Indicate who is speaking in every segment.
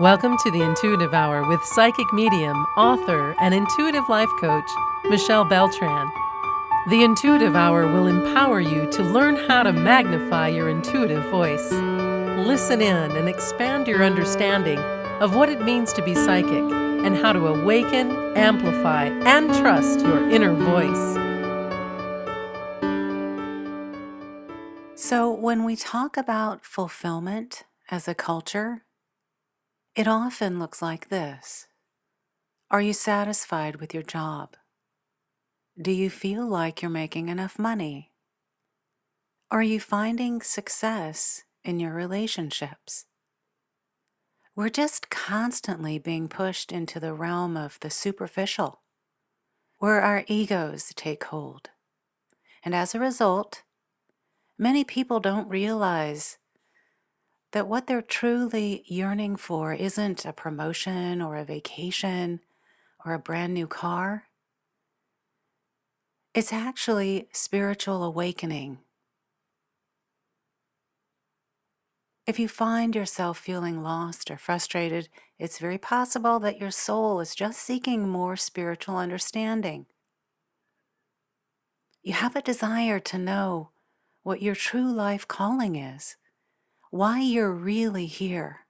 Speaker 1: Welcome to the Intuitive Hour with psychic medium, author, and intuitive life coach, Michelle Beltran. The Intuitive Hour will empower you to learn how to magnify your intuitive voice. Listen in and expand your understanding of what it means to be psychic and how to awaken, amplify, and trust your inner voice.
Speaker 2: So, when we talk about fulfillment as a culture, it often looks like this. Are you satisfied with your job? Do you feel like you're making enough money? Are you finding success in your relationships? We're just constantly being pushed into the realm of the superficial, where our egos take hold. And as a result, many people don't realize that what they're truly yearning for isn't a promotion or a vacation or a brand new car. It's actually spiritual awakening. If you find yourself feeling lost or frustrated, it's very possible that your soul is just seeking more spiritual understanding. You have a desire to know what your true life calling is, why you're really here.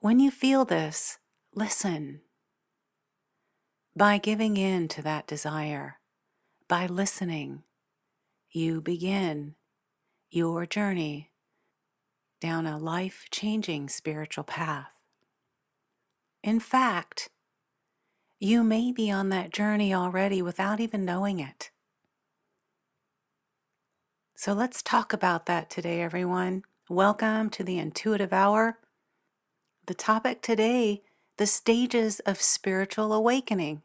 Speaker 2: When you feel this, listen. By giving in to that desire, by listening, you begin your journey down a life-changing spiritual path. In fact, you may be on that journey already without even knowing it. So let's talk about that today, everyone. Welcome to the Intuitive Hour. The topic today, the stages of spiritual awakening.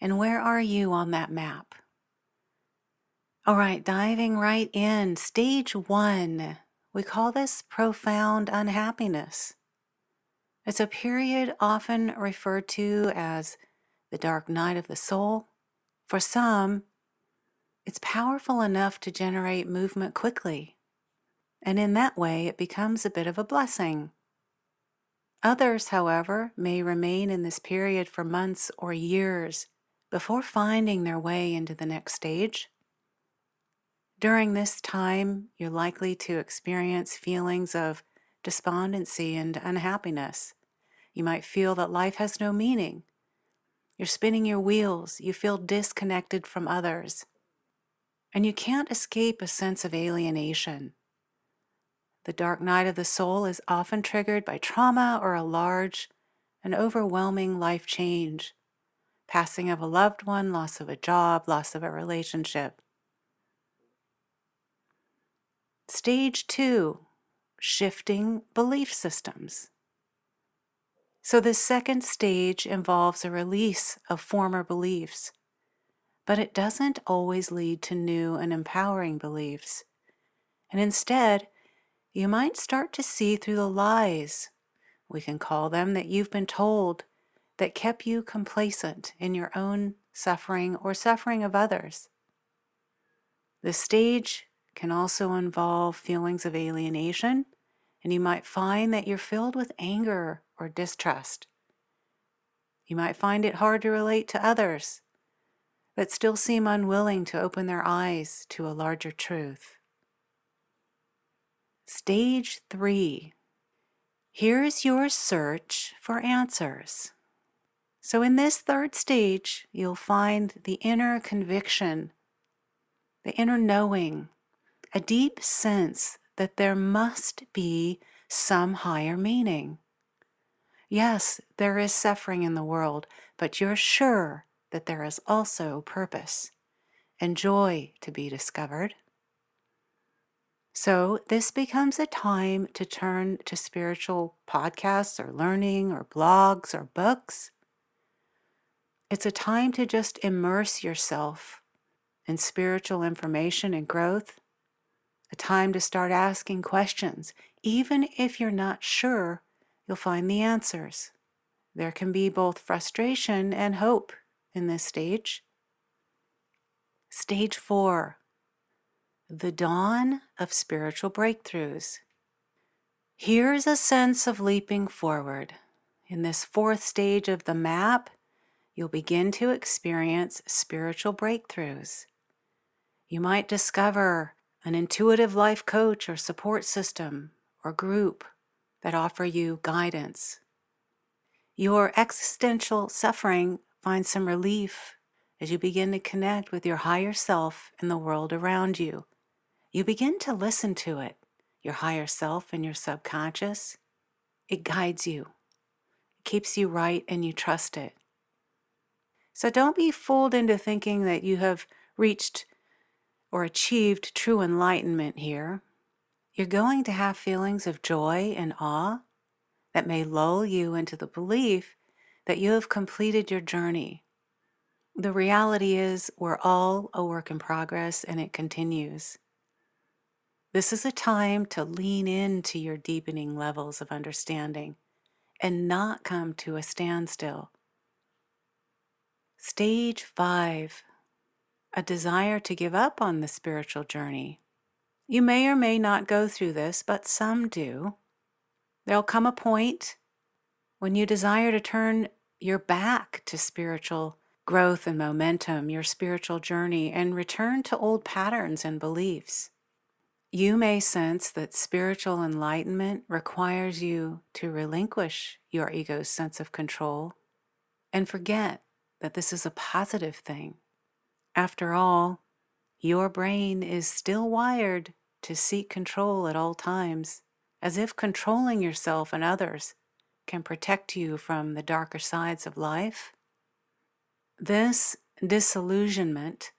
Speaker 2: And where are you on that map? All right, diving right in. Stage 1. We call this profound unhappiness. It's a period often referred to as the dark night of the soul. For some, it's powerful enough to generate movement quickly, and in that way it becomes a bit of a blessing. Others, however, may remain in this period for months or years before finding their way into the next stage. During this time, you're likely to experience feelings of despondency and unhappiness. You might feel that life has no meaning. You're spinning your wheels. You feel disconnected from others. And you can't escape a sense of alienation. The dark night of the soul is often triggered by trauma or a large and overwhelming life change. Passing of a loved one, loss of a job, loss of a relationship. Stage 2, shifting belief systems. So this second stage involves a release of former beliefs, but it doesn't always lead to new and empowering beliefs. And instead, you might start to see through the lies, we can call them, that you've been told that kept you complacent in your own suffering or suffering of others. This stage can also involve feelings of alienation, and you might find that you're filled with anger or distrust. You might find it hard to relate to others, but still seem unwilling to open their eyes to a larger truth. Stage 3. Here's your search for answers. So in this third stage, you'll find the inner conviction, the inner knowing, a deep sense that there must be some higher meaning. Yes, there is suffering in the world, but you're sure that there is also purpose and joy to be discovered. So this becomes a time to turn to spiritual podcasts or learning or blogs or books. It's a time to just immerse yourself in spiritual information and growth. A time to start asking questions. Even if you're not sure, you'll find the answers. There can be both frustration and hope in this stage. Stage 4. The dawn of spiritual breakthroughs. Here's a sense of leaping forward. In this fourth stage of the map, you'll begin to experience spiritual breakthroughs. You might discover an intuitive life coach or support system or group that offer you guidance. Your existential suffering finds some relief as you begin to connect with your higher self and the world around you. You begin to listen to it, your higher self and your subconscious. It guides you, it keeps you right, and you trust it. So don't be fooled into thinking that you have reached or achieved true enlightenment here. You're going to have feelings of joy and awe that may lull you into the belief that you have completed your journey. The reality is we're all a work in progress, and it continues. This is a time to lean into your deepening levels of understanding and not come to a standstill. Stage 5, a desire to give up on the spiritual journey. You may or may not go through this, but some do. There'll come a point when you desire to turn your back to spiritual growth and momentum, your spiritual journey, and return to old patterns and beliefs. You may sense that spiritual enlightenment requires you to relinquish your ego's sense of control and forget that this is a positive thing. After all, your brain is still wired to seek control at all times, as if controlling yourself and others can protect you from the darker sides of life. This disillusionment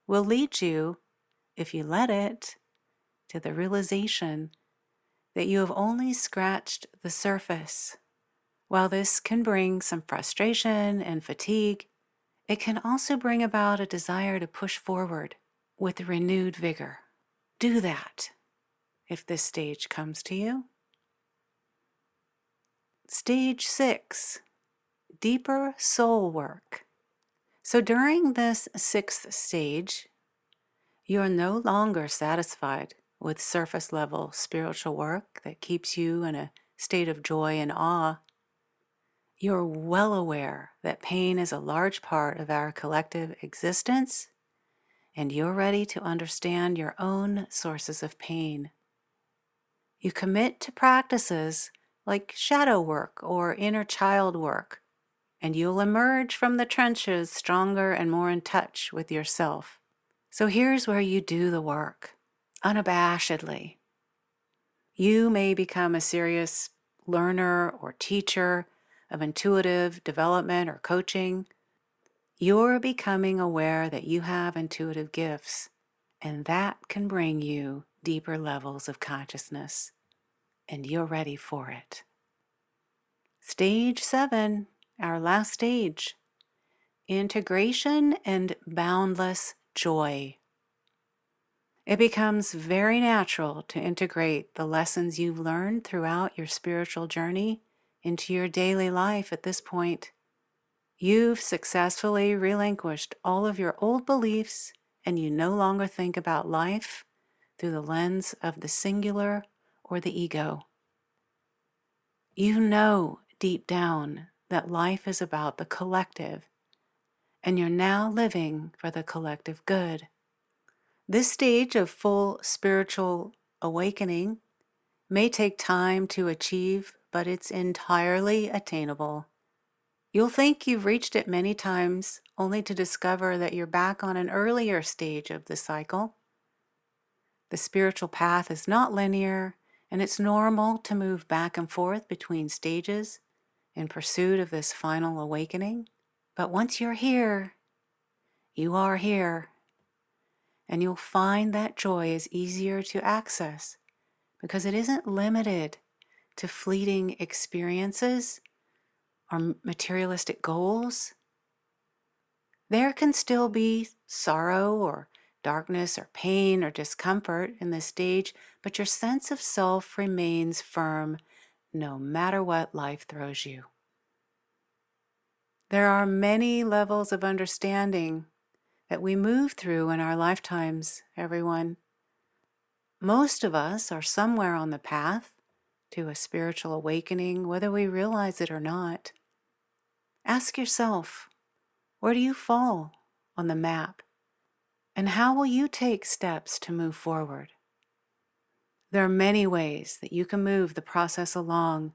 Speaker 2: will lead you, if you let it, to the realization that you have only scratched the surface. While this can bring some frustration and fatigue, it can also bring about a desire to push forward with renewed vigor. Do that if this stage comes to you. Stage 6, deeper soul work. So during this 6th stage, you are no longer satisfied with surface level spiritual work that keeps you in a state of joy and awe. You're well aware that pain is a large part of our collective existence, and you're ready to understand your own sources of pain. You commit to practices like shadow work or inner child work, and you'll emerge from the trenches stronger and more in touch with yourself. So here's where you do the work, unabashedly. You may become a serious learner or teacher of intuitive development or coaching. You're becoming aware that you have intuitive gifts, and that can bring you deeper levels of consciousness, and you're ready for it. Stage 7, our last stage, integration and boundless joy. It becomes very natural to integrate the lessons you've learned throughout your spiritual journey into your daily life at this point. You've successfully relinquished all of your old beliefs, and you no longer think about life through the lens of the singular or the ego. You know deep down that life is about the collective, and you're now living for the collective good. This stage of full spiritual awakening may take time to achieve, but it's entirely attainable. You'll think you've reached it many times, only to discover that you're back on an earlier stage of the cycle. The spiritual path is not linear, and it's normal to move back and forth between stages in pursuit of this final awakening. But once you're here, you are here. And you'll find that joy is easier to access because it isn't limited to fleeting experiences or materialistic goals. There can still be sorrow or darkness or pain or discomfort in this stage, but your sense of self remains firm no matter what life throws you. There are many levels of understanding that we move through in our lifetimes, everyone. Most of us are somewhere on the path, to a spiritual awakening, whether we realize it or not. Ask yourself, where do you fall on the map? And how will you take steps to move forward? There are many ways that you can move the process along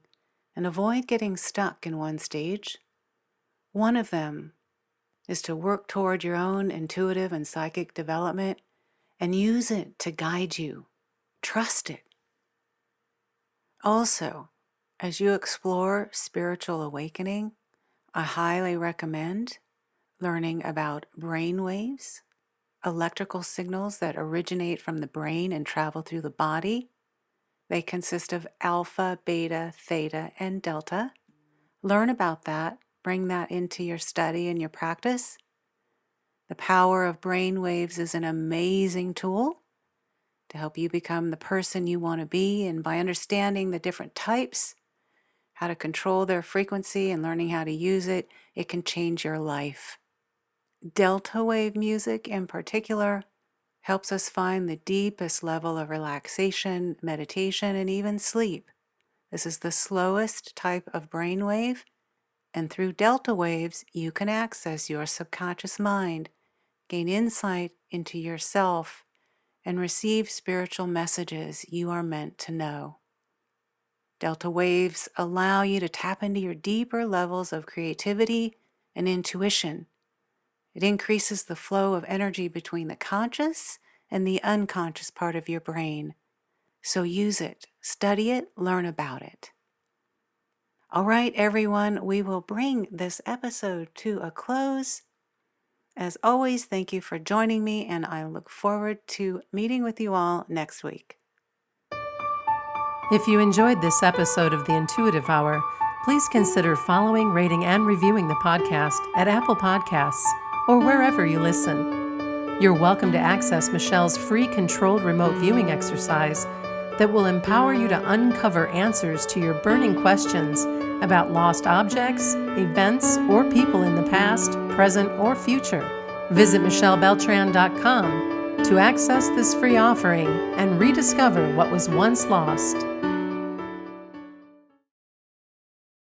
Speaker 2: and avoid getting stuck in one stage. One of them is to work toward your own intuitive and psychic development and use it to guide you. Trust it. Also, as you explore spiritual awakening, I highly recommend learning about brain waves, electrical signals that originate from the brain and travel through the body. They consist of alpha, beta, theta, and delta. Learn about that. Bring that into your study and your practice. The power of brain waves is an amazing tool to help you become the person you want to be, and by understanding the different types, how to control their frequency and learning how to use it, it can change your life. Delta wave music in particular helps us find the deepest level of relaxation, meditation, and even sleep. This is the slowest type of brainwave, and through delta waves, you can access your subconscious mind, gain insight into yourself, and receive spiritual messages you are meant to know. Delta waves allow you to tap into your deeper levels of creativity and intuition. It increases the flow of energy between the conscious and the unconscious part of your brain. So use it, study it, learn about it. All right, everyone, we will bring this episode to a close. As always, thank you for joining me, and I look forward to meeting with you all next week.
Speaker 1: If you enjoyed this episode of the Intuitive Hour, please consider following, rating, and reviewing the podcast at Apple Podcasts or wherever you listen. You're welcome to access Michelle's free controlled remote viewing exercise that will empower you to uncover answers to your burning questions about lost objects, events, or people in the past, present, or future. Visit michellebeltran.com to access this free offering and rediscover what was once lost.